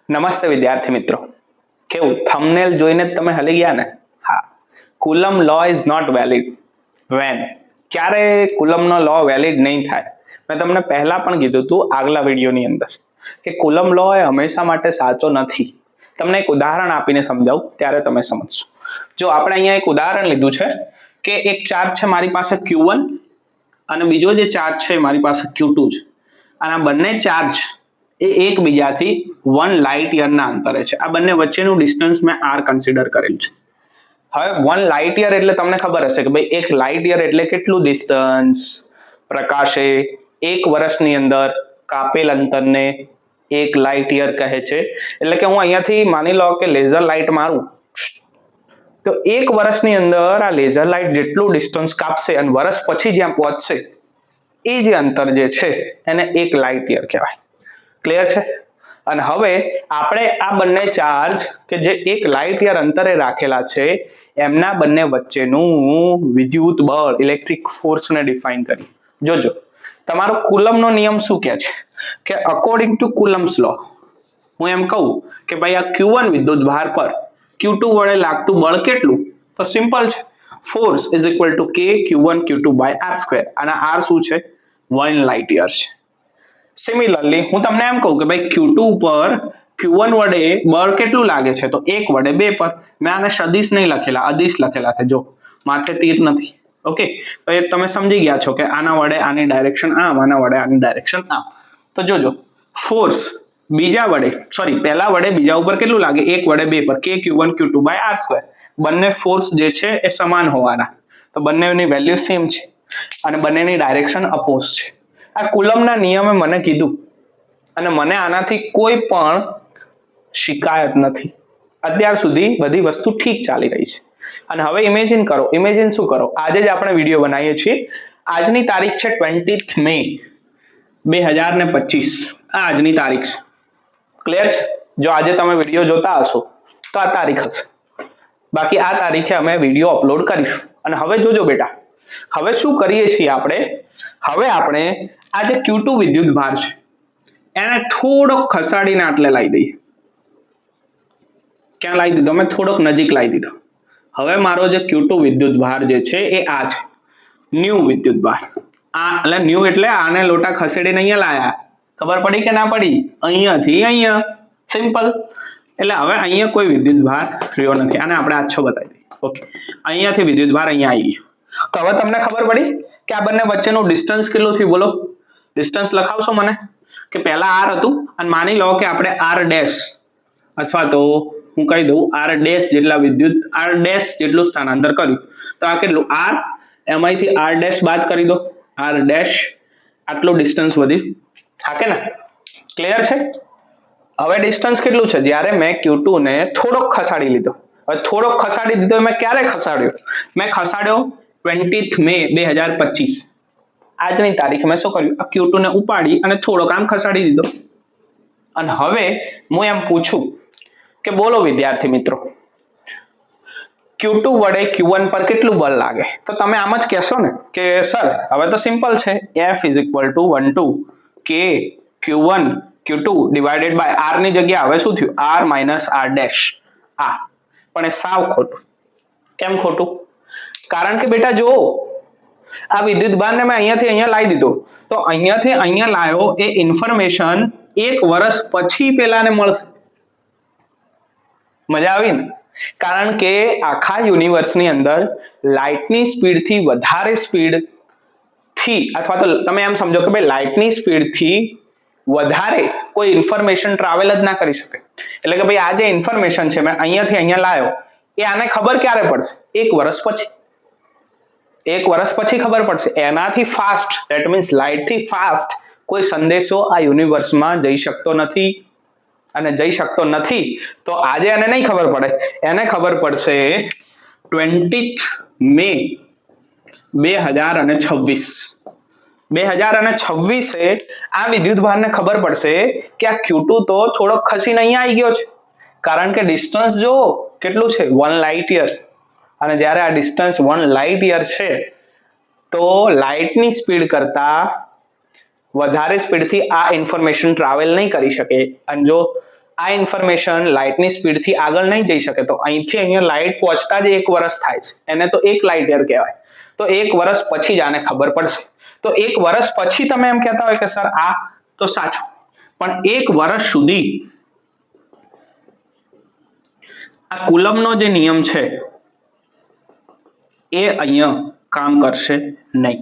નમસ્તે વિદ્યાર્થી મિત્રો, કેવું થંબનેલ જોઈને તમે હલી ગયા ને? હા, Coulomb law is not valid when. ક્યારે કુલમનો લો વેલિડ નહીં થાય? મેં તમને પહેલા પણ કીધું હતું આગલા વિડીયોની અંદર કે કુલમ લો એ હંમેશા માટે સાચો નથી. તમને એક ઉદાહરણ આપીને સમજાવું ત્યારે તમે સમજશો. જો આપણે અહીંયા એક ઉદાહરણ લીધું છે કે એક ચાર્જ છે મારી પાસે Q1 અને બીજો જે ચાર્જ છે મારી પાસે Q2 છે, અને આ બંને ચાર્જ એ એકબીજાથી 1 લાઇટ યરના અંતરે છે. આ બંને વચ્ચેનું ડિસ્ટન્સ મેં r કન્સિડર કરેલું છે. હવે 1 લાઇટ યર એટલે તમને ખબર હશે કે ભાઈ એક લાઇટ યર એટલે કેટલું ડિસ્ટન્સ? પ્રકાશે 1 વર્ષની અંદર કાપેલ અંતરને 1 લાઇટ યર કહે છે. એટલે કે હું અહીંયાથી માની લો કે લેઝર લાઇટ મારું તો 1 વર્ષની અંદર આ લેઝર લાઇટ જેટલું ડિસ્ટન્સ કાપશે અને વર્ષ પછી જ્યાં પહોંચશે એ જે અંતર જે છે એને 1 લાઇટ યર કહેવાય. ક્લિયર છે? અને હવે આપણે આ બંને ચાર્જ કે જે 1 લાઇટ યર અંતરે રાખેલા છે એમના બંને વચ્ચેનું વિદ્યુત બળ ઇલેક્ટ્રિક ફોર્સને ડિફાઇન કરી. જોજો તમારો કુલમનો નિયમ શું કહે છે કે અકોર્ડિંગ ટુ કુલમ્સ લો હું એમ કહું કે ભાઈ આ Q1 વિદ્યુત ભાર પર Q2 વડે લાગતું બળ કેટલું? તો સિમ્પલ છે, force is equal to K Q1 Q2 by r². અને r શું છે? 1 લાઇટ યર છે. સિમિલરલી હું તમને એમ કહું કે ભાઈ Q2 પર Q1 વડે બળ કેટલું લાગે છે? તો 1 વડે 2 પર. મેં આને સદિશ નહીં લખેલા, અદિશ લખેલા છે. જો માથે તીર નથી. ઓકે, તો એ તમે સમજી ગયા છો કે આના વડે આની ડાયરેક્શન આમ, આના વડે આની ડાયરેક્શન આમ. તો જોજો ફોર્સ પહેલા વડે બીજા ઉપર કેટલું લાગે? 1 વડે 2 પર K Q1 Q2 by r². બંને ફોર્સ જે છે એ સમાન હોવાના, તો બંનેની વેલ્યુ સેમ છે અને બંનેની ડાયરેક્શન અપોઝ છે. આ કુલમના નિયમે મને કીધું અને મને આનાથી કોઈ પણ શિકાયત નથી. અત્યાર સુધી બધી વસ્તુ ઠીક ચાલી રહી છે. અને હવે ઇમેજિન કરો, ઇમેજિન શું કરો? આજે જ આપણે વિડીયો બનાવીએ છીએ. આજની તારીખ છે 20th મે 2025. આ આજની તારીખ છે. ક્લિયર છે? જો આજે તમે વિડીયો જોતા હશો તો આ તારીખ હશે, બાકી આ તારીખે અમે વિડીયો અપલોડ કરીશું. અને હવે જોજો બેટા, હવે શું કરીએ છીએ આપણે? હવે આપણે આ જે Q2 વિદ્યુત ભાર છે એને થોડોક ખસાડીને આટલે લાવી દઈએ. ક્યાં લાવી દીધો? મેં થોડોક નજીક લાવી દીધો. હવે મારો જે Q2 વિદ્યુત ભાર જે છે એ આ છે, ન્યુ વિદ્યુત ભાર. આ એટલે ન્યુ એટલે આને લોટા ખસેડીને અહીંયા લાયા. ખબર પડી કે ના પડી? અહીંયાથી અહીંયા, સિમ્પલ. એટલે હવે અહીંયા કોઈ વિદ્યુત ભાર રહ્યો નથી. આને આપણે આછો બતાવી દઈએ. ઓકે, અહીંયાથી વિદ્યુત ભાર અહીંયા આવી ગયો. તો હવે તમને ખબર પડી કે આ બંને વચ્ચેનું ડિસ્ટન્સ કેટલું થયું? બોલો, ડિસ્ટન્સ લખાવશો મને? કે પહેલા r હતું અને માની લો કે આપણે r ડેશ અથવા તો હું કહી દઉં r ડેશ જેટલા વિદ્યુત r ડેશ જેટલું સ્થાનાંતર કર્યું. તો આ કેટલું? r, એમાંથી r ડેશ બાદ કરી દો, r ડેશ. આટલું ડિસ્ટન્સ વધ્યું. હા કે ના? ક્લિયર છે? હવે ડિસ્ટન્સ કેટલું છે? જ્યારે મેં Q2 ને થોડોક ખસાડી લીધો. હવે થોડોક ખસાડી દીધો, મેં ક્યારે ખસાડ્યો? મેં ખસાડ્યો 20th મે 2025. આજની તારીખે મેં શું કર્યું? આ Q2 ને ઉપાડી અને થોડોક આમ ખસાડી દીધો. અને હવે હું એમ પૂછું કે બોલો વિદ્યાર્થી મિત્રો, Q2 વડે Q1 પર કેટલું બળ લાગે? તો તમે આમ જ કહેશો ને કે સર હવે તો સિમ્પલ છે, F is equal to 1/2 K Q1 Q2 divided by r ની જગ્યા હવે શું થયું? r minus r dash. આ પણ એ સાવ ખોટું. કેમ ખોટું? કારણ કે બેટા જો આ વિદ્યુત ભારને મેં અહીંયાથી અહીંયા લાવી દીધો, તો અહીંયાથી અહીંયા લાવ્યો એ ઇન્ફોર્મેશન 1 વર્ષ પછી પેલાને મળશે. મજા આવી ને? કારણ કે આખા યુનિવર્સની અંદર લાઇટની સ્પીડથી વધારે સ્પીડથી, અથવા તો તમે એમ સમજો કે ભાઈ લાઇટની સ્પીડથી વધારે કોઈ ઇન્ફોર્મેશન ટ્રાવેલ જ ના કરી શકે. એટલે કે ભાઈ આ જે ઇન્ફોર્મેશન છે મેં અહીંયાથી અહીંયા લાવ્યો એ આને ખબર ક્યારે પડશે? 1 વર્ષ પછી. 1 વર્ષ પછી ખબર પડશે. એનાથી ફાસ્ટ, ધેટ મીન્સ લાઇટથી ફાસ્ટ કોઈ સંદેશો આ યુનિવર્સમાં જઈ શકતો નથી. અને જઈ શકતો નથી તો આજે એને નહીં ખબર પડે, એને ખબર પડશે 20th મે 2026. 2026 આ વિદ્યુત ભારને ખબર પડશે કે આ Q2 તો થોડોક ખસીને અહીંયા આવી ગયો છે. કારણ કે ડિસ્ટન્સ જો કેટલું છે? 1 લાઇટ યર. અને જ્યારે આ ડિસ્ટન્સ 1 લાઇટ યર છે તો લાઇટની સ્પીડ કરતા વધારે સ્પીડથી આ ઇન્ફોર્મેશન ટ્રાવેલ નહીં કરી શકે. અને જો આ ઇન્ફોર્મેશન લાઇટની સ્પીડથી આગળ નહીં જઈ શકે, તો અહીંથી અહીંયા લાઇટ પહોંચતા જ 1 વર્ષ થાય છે, એને તો 1 લાઇટ યર કહેવાય. તો 1 વર્ષ પછી જ આને ખબર પડશે. તો 1 વર્ષ પછી તમે એમ કહેતા હોય કે સર આ તો સાચું, પણ 1 વર્ષ સુધી આ કુલમનો જે નિયમ છે એ અહીંયા કામ કરશે નહીં.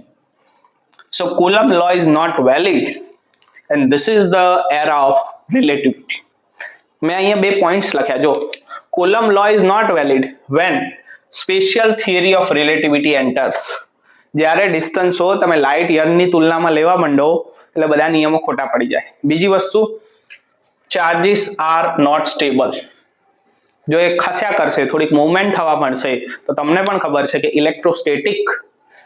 So Coulomb law is not valid and this is the era of relativity. મેં અહીંયા 2 પોઈન્ટ્સ લખ્યા. જો Coulomb law is not valid when special theory of relativity enters. જ્યારે ડિસ્ટન્સ હો તમે લાઇટ યરની તુલનામાં લેવા માંડો એટલે બધા નિયમો ખોટા પડી જાય. બીજી વસ્તુ, ચાર્જીસ આર નોટ સ્ટેબલ. જો એ ખસ્યા કરશે, થોડીક મૂવમેન્ટ થવા માંડશે, તો તમને પણ ખબર છે કે ઇલેક્ટ્રોસ્ટેટિક,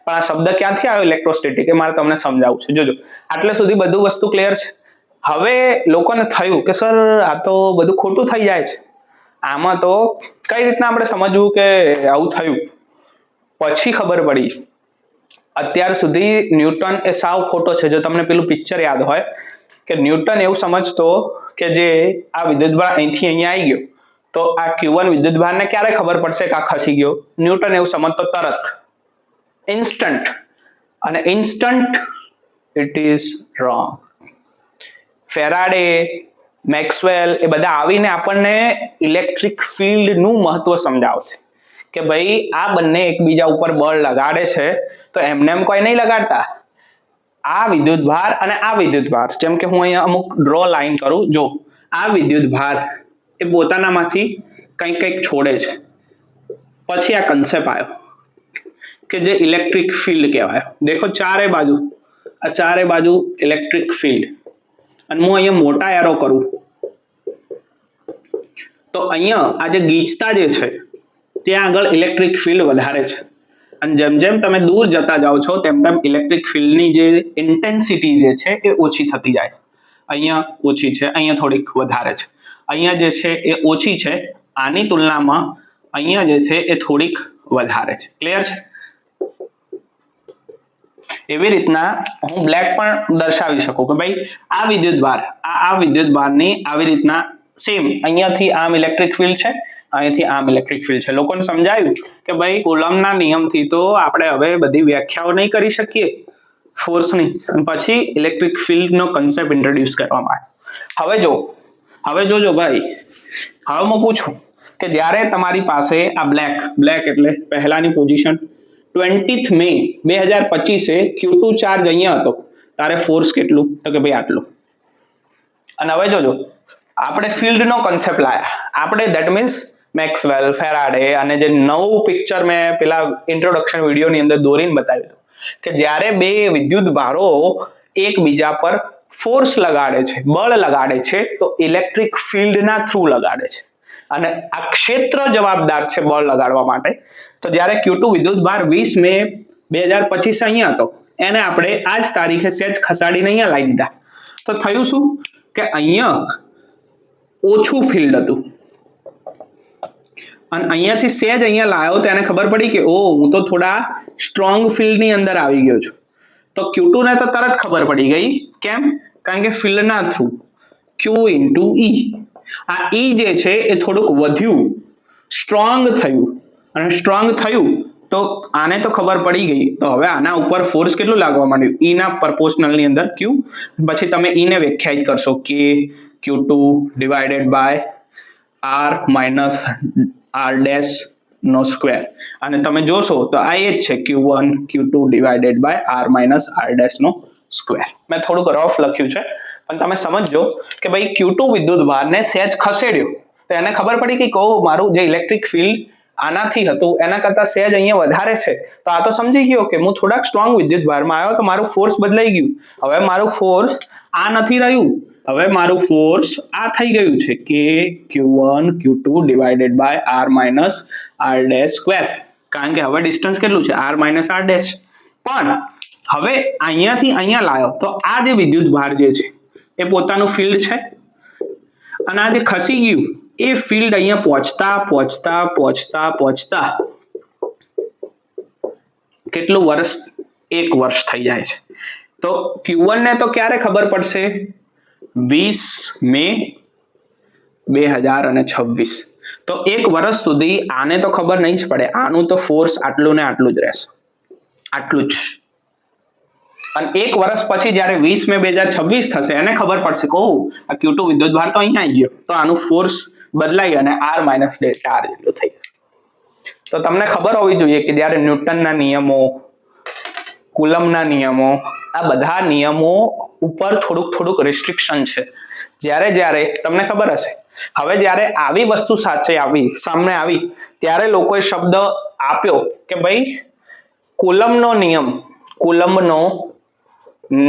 પણ આ શબ્દ ક્યાંથી આવ્યો ઇલેક્ટ્રોસ્ટેટિક એ મારે તમને સમજાવવું છે. જોજો આટલે સુધી બધું વસ્તુ ક્લિયર છે. હવે લોકોને થયું કે સર આ તો બધું ખોટું થઈ જાય છે, આમાં તો કઈ રીતના આપણે સમજવું કે આવું થયું. પછી ખબર પડી અત્યાર સુધી ન્યૂટન એ સાવ ખોટો છે. જો તમને પેલું પિક્ચર યાદ હોય કે ન્યૂટન એવું સમજતો કે જે આ વિદ્યુતભાર અહીંથી અહીંયા આવી ગયો, તો આ Q1 વિદ્યુતભારને ક્યારે ખબર પડશે કે આ ખસી ગયો? ન્યૂટન એવું સમજતો તરત, ઇન્સ્ટન્ટ. અને instant it is wrong. Faraday, Maxwell એ બધા આવીને આપણને ઇલેક્ટ્રિક ફિલ્ડનું મહત્વ સમજાવશે કે ભાઈ આ બંને એકબીજા ઉપર બળ લગાડે છે, તો એમને એમ કોઈ નહીં લગાડતા. આ વિદ્યુતભાર અને આ વિદ્યુતભાર, જેમ કે હું અહીંયા અમુક ડ્રો લાઈન કરું, જો આ વિદ્યુતભાર એ પોતાનામાંથી કંઈક છોડે છે, પછી આ કન્સેપ્ટ આવ્યો કે જે ઇલેક્ટ્રિક ફિલ્ડ કહેવાય. દેખો ચારે બાજુ, આ ચારે બાજુ ઇલેક્ટ્રિક ફિલ્ડ, અને હું અહીંયા મોટા એરો કરું તો અહીંયા આ જે ગીચતા જે છે ત્યાં આગળ ઇલેક્ટ્રિક ફિલ્ડ વધારે છે, અને જેમ જેમ તમે દૂર જતા જાઓ છો તેમ તેમ ઇલેક્ટ્રિક ફિલ્ડની જે ઇન્ટેન્સિટી જે છે એ ઓછી થતી જાય છે. અહીંયા ઓછી છે, અહીંયા થોડીક વધારે છે, અહીંયા જે છે એ ઓછી છે, આની તુલનામાં અહીંયા જે છે એ થોડીક વધારે છે. ક્લિયર છે? એવી રીતના હું બ્લેક પણ દર્શાવી શકું કે ભાઈ આ વિદ્યુતભાર, આ વિદ્યુતભારની આવી રીતના સેમ અહીંયાથી આમ ઇલેક્ટ્રિક ફિલ્ડ છે, અહીંથી આમ ઇલેક્ટ્રિક ફિલ્ડ છે. લોકોને સમજાયું કે ભાઈ કુલમ્બના નિયમથી તો આપણે હવે બધી વ્યાખ્યાઓ નહીં કરી શકીએ ફોર્સની, અને પછી ઇલેક્ટ્રિક ફિલ્ડનો કન્સેપ્ટ ઇન્ટ્રોડ્યુસ કરવામાં આવ્યો. હવે જોજો ભાઈ, હવે હું પૂછું કે જ્યારે તમારી પાસે આ બ્લેક એટલે પહેલાની પોઝિશન 20th મે 2025 Q2 ચાર્જ અહીંયા હતો, તારે ફોર્સ કેટલું? તો કે ભાઈ આટલું. અને હવે જોજો આપણે ફિલ્ડનો કન્સેપ્ટ લાયા આપણે, ધેટ મીન્સ મેક્સવેલ, ફેરાડે, અને જે નવું પિક્ચર મેં પેલા ઇન્ટ્રોડક્શન વિડીયોની અંદર દોરીને બતાવ્યું કે જ્યારે બે વિદ્યુત ભારો એકબીજા પર ફોર્સ લગાડે છે, બળ લગાડે છે, તો ઇલેક્ટ્રિક ફિલ્ડના થ્રુ લગાડે છે, અને આ ક્ષેત્ર જવાબદાર છે બળ લગાડવા માટે. તો જ્યારે Q2 વિદ્યુતભાર 20 મે 2025 અહીંયા હતો, એને આપણે આ જ તારીખે સેજ ખસાડીને અહીંયા લાવી દીધા. તો થયું શું કે અહીંયા ઓછું ફિલ્ડ હતું, અને અહીંયાથી સેજ અહીંયા લાવ્યો તો એને ખબર પડી કે ઓ હું તો થોડા સ્ટ્રોંગ ફિલ્ડની અંદર આવી ગયો છું. તો Q2 ને તો તરત ખબર પડી ગઈ. કેમ? કારણ કે ફિલ્ડના થ્રુ Q into E. આ E જે છે એ થોડુંક વધ્યું, સ્ટ્રોંગ થયું, અને સ્ટ્રોંગ થયું તો આને તો ખબર પડી ગઈ, તો હવે આના ઉપર ફોર્સ કેટલું લાગવા માંડ્યું? E ના પ્રોપોર્શનલની અંદર Q. પછી તમે E ને વ્યાખ્યાયિત કરશો કે Q2 divided by R minus R dash નો સ્ક્વેર, અને તમે જોશો તો આ એ જ છે Q1 Q2 divided by R minus R dash નો સ્ક્વેર. મેં થોડુંક રફ લખ્યું છે, પણ તમે સમજો કે ભાઈ Q2 વિદ્યુતભારને સહેજ ખસેડ્યો તો એને ખબર પડી કે કહો મારું જે ઇલેક્ટ્રિક ફિલ્ડ આનાથી હતું એના કરતા સહેજ અહીંયા વધારે છે, તો આ તો સમજી ગયો કે હું થોડાક સ્ટ્રોંગ વિદ્યુતભારમાં આવ્યો તો મારું ફોર્સ બદલાઈ ગયું. હવે મારું ફોર્સ આ નથી રહ્યું, હવે મારું ફોર્સ આ થઈ ગયું છે કે Q1 Q2 divided by R minus R dash square, કારણ કે હવે ડિસ્ટન્સ કેટલું છે? R minus R dash. પણ હવે અહીંયાથી અહીંયા લાવ્યો તો આ જે વિદ્યુતભાર જે છે એ પોતાનું ફિલ્ડ છે, અને આ જે ખસી ગયું એ ફિલ્ડ અહીંયા પહોંચતા કેટલું વર્ષ? 1 વર્ષ થઈ જાય છે. તો Q1 ને તો ક્યારે ખબર પડશે? 20 મે 2026. તો એક વર્ષ સુધી આને તો ખબર નહીં જ પડે, આનું તો ફોર્સ આટલું ને આટલું જ રહેશે, આટલું જ. અને એક વર્ષ પછી જ્યારે 20 મે 2026 થશે એને ખબર પડશે કે આ Q2 વિદ્યુતભાર તો અહીંયા આવી ગયો, તો આનું ફોર્સ બદલાઈ અને R માઇનસ ડેલ્ટા R જેટલું થઈ જશે. તો તમને ખબર હોવી જોઈએ કે જ્યારે ન્યૂટનના નિયમો, કુલમના નિયમો, આ બધા નિયમો ઉપર થોડુંક રિસ્ટ્રિક્શન છે. જ્યારે તમને ખબર હશે, હવે જ્યારે આવી વસ્તુ સામે આવી ત્યારે લોકોએ શબ્દ આપ્યો કે ભાઈ કુલમનો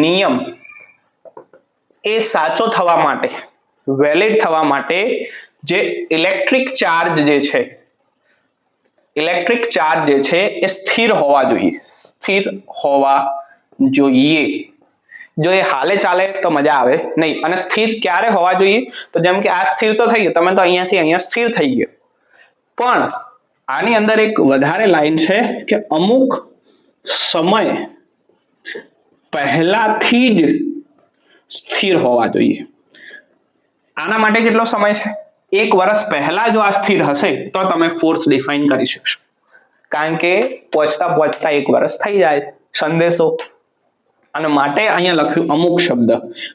નિયમ એ સાચો થવા માટે, વેલિડ થવા માટે જે ઇલેક્ટ્રિક ચાર્જ છે એ સ્થિર હોવા જોઈએ. જો એ હાલે ચાલે તો મજા આવે નહીં. અને સ્થિર ક્યારે હોવા જોઈએ? તો જેમ કે આ સ્થિર તો થઈ ગયું, તમે તો અહીંયાથી અહીંયા સ્થિર થઈ ગયો, પણ આની અંદર એક વધારે લાઈન છે કે અમુક સમય પહેલાથી જ સ્થિર હોવા જોઈએ. આના માટે કેટલો સમય છે? એક વર્ષ પહેલા જો આ સ્થિર હશે તો તમે ફોર્સ ડિફાઇન કરી શકશો, કારણ કે પહોંચતા એક વર્ષ થઈ જાય છે સંદેશો. અને માટે અહીંયા લખ્યું અમુક શબ્દ,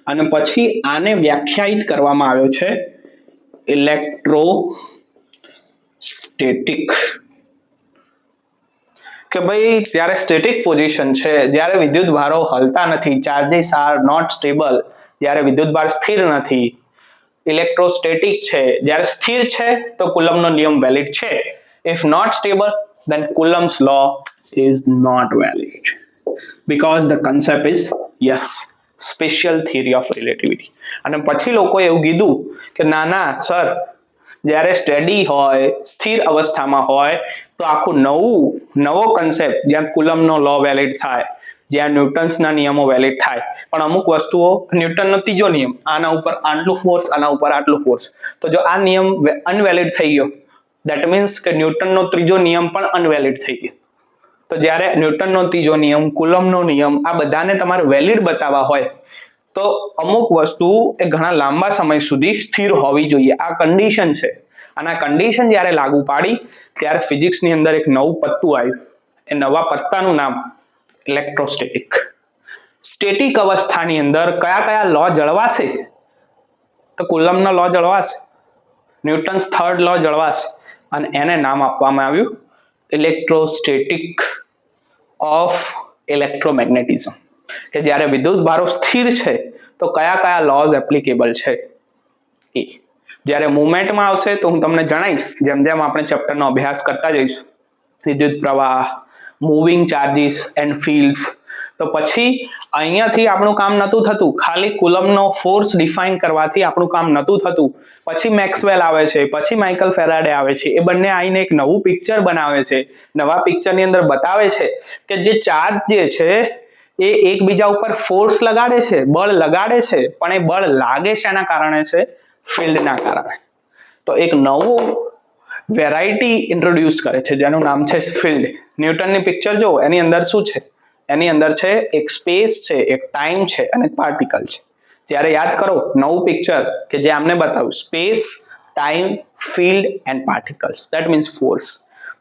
અને પછી આને વ્યાખ્યાયિત કરવામાં આવ્યો છે ઇલેક્ટ્રોસ્ટેટિક. કે ભાઈ જ્યારે સ્ટેટિક પોઝિશન છે, જ્યારે વિદ્યુત ભારો હલતા નથી, ચાર્જીસ આર નોટ સ્ટેબલ, જ્યારે વિદ્યુત ભાર સ્થિર નથી, ઇલેક્ટ્રોસ્ટેટિક છે, જ્યારે સ્થિર છે તો કુલમનો નિયમ વેલિડ છે. If not stable, then Coulomb's law is not valid, because the concept is special theory of relativity. અને પછી લોકોએ એવું કીધું કે ના સર, જ્યારે સ્ટેડી હોય, સ્થિર અવસ્થામાં હોય તો આખું નવો કન્સેપ્ટ, જ્યાં કુલમનો લો વેલિડ થાય, જ્યાં ન્યૂટન્સના નિયમો વેલિડ થાય, પણ અમુક વસ્તુઓ, ન્યૂટનનો ત્રીજો નિયમ, આના ઉપર આટલું ફોર્સ, આના ઉપર આટલું ફોર્સ, તો જો આ નિયમ અનવેલિડ થઈ ગયો, ધેટ મીન્સ કે ન્યૂટનનો ત્રીજો નિયમ પણ અનવેલિડ થઈ ગયો. તો જ્યારે ન્યૂટનનો ત્રીજો નિયમ, કુલમનો નિયમ, આ બધાને તમારે વેલિડ બતાવવા હોય તો અમુક વસ્તુ એ ઘણા લાંબા સમય સુધી સ્થિર હોવી જોઈએ. આ કન્ડિશન છે. અને આ કન્ડિશન જ્યારે લાગુ પાડી ત્યારે ફિઝિક્સની અંદર એક નવું પત્તું આવ્યું. એ નવા પત્તાનું નામ ઇલેક્ટ્રોસ્ટેટિક. સ્ટેટિક અવસ્થાની અંદર કયા લો જળવાશે? તો કુલમનો લો જળવાશે, ન્યૂટન્સ થર્ડ લો જળવાશે, અને એને નામ આપવામાં આવ્યું ઇલેક્ટ્રોસ્ટેટિક ઓફ ઇલેક્ટ્રોમેગ્નેટિઝમ. કે જ્યારે વિદ્યુત ભારો સ્થિર છે તો કયા લોઝ એપ્લિકેબલ છે. એ જ્યારે મુવમેન્ટમાં આવશે તો હું તમને જણાવીશ, જેમ આપણે ચેપ્ટરનો અભ્યાસ કરતા જઈશું, વિદ્યુત પ્રવાહ, મૂવિંગ ચાર્જીસ એન્ડ ફિલ્ડ્સ. તો પછી અહીંયાથી આપણું કામ નતું થતું, ખાલી કુલમનો ફોર્સ ડિફાઇન કરવાથી આપણું કામ નતું થતું. પછી મેક્સવેલ આવે છે, પછી માઇકલ ફેરાડે આવે છે, એ બંને આવીને એક નવું પિક્ચર બનાવે છે. નવા પિક્ચરની અંદર બતાવે છે કે જે ચાર્જ જે છે એ એકબીજા ઉપર ફોર્સ લગાડે છે, બળ લગાડે છે, પણ એ બળ લાગે શેના કારણે છે? ફિલ્ડના કારણે. તો એક નવું વેરાયટી ઇન્ટ્રોડ્યુસ કરે છે જેનું નામ છે ફિલ્ડ. ન્યૂટનની પિક્ચર જો, એની અંદર શું છે? એની અંદર છે એક સ્પેસ છે, એક ટાઈમ છે અને એક પાર્ટિકલ છે. જ્યારે યાદ કરો નવું પિક્ચર કે જે આમને બતાવ્યું, space, time, field and particles, that means force.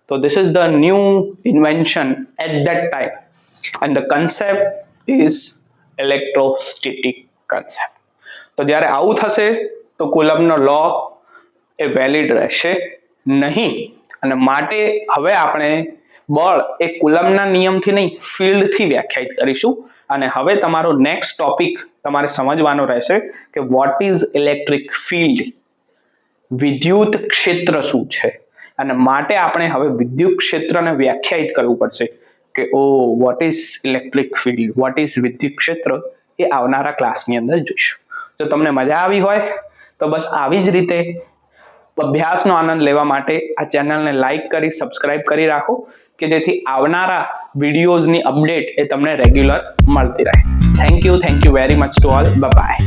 તો this is the new invention at that time, and the concept is electrostatic concept. તો જ્યારે આવું થશે તો કુલમનો લો એ વેલિડ રહેશે નહીં. અને માટે હવે આપણે બળ એ કુલમના નિયમથી નહીં, ફિલ્ડથી વ્યાખ્યાયિત કરીશું. અને હવે તમારો નેક્સ્ટ ટોપિક તમારે સમજવાનો રહેશે કે વોટ ઇઝ ઇલેક્ટ્રિક ફિલ્ડ, વિદ્યુત ક્ષેત્ર શું છે. અને માટે આપણે હવે વિદ્યુત ક્ષેત્રને વ્યાખ્યાયિત કરવું પડશે કે what is electric field, what is વિદ્યુત ક્ષેત્ર, એ આવનારા ક્લાસની અંદર જોઈશું. જો તમને મજા આવી હોય તો બસ આવી જ રીતે અભ્યાસનો આનંદ લેવા માટે આ ચેનલને લાઈક કરી, સબસ્ક્રાઇબ કરી રાખો, કે જેથી આવનારા વિડીયોઝની અપડેટ એ તમને રેગ્યુલર મળતી રહે. Thank you very much to all. By.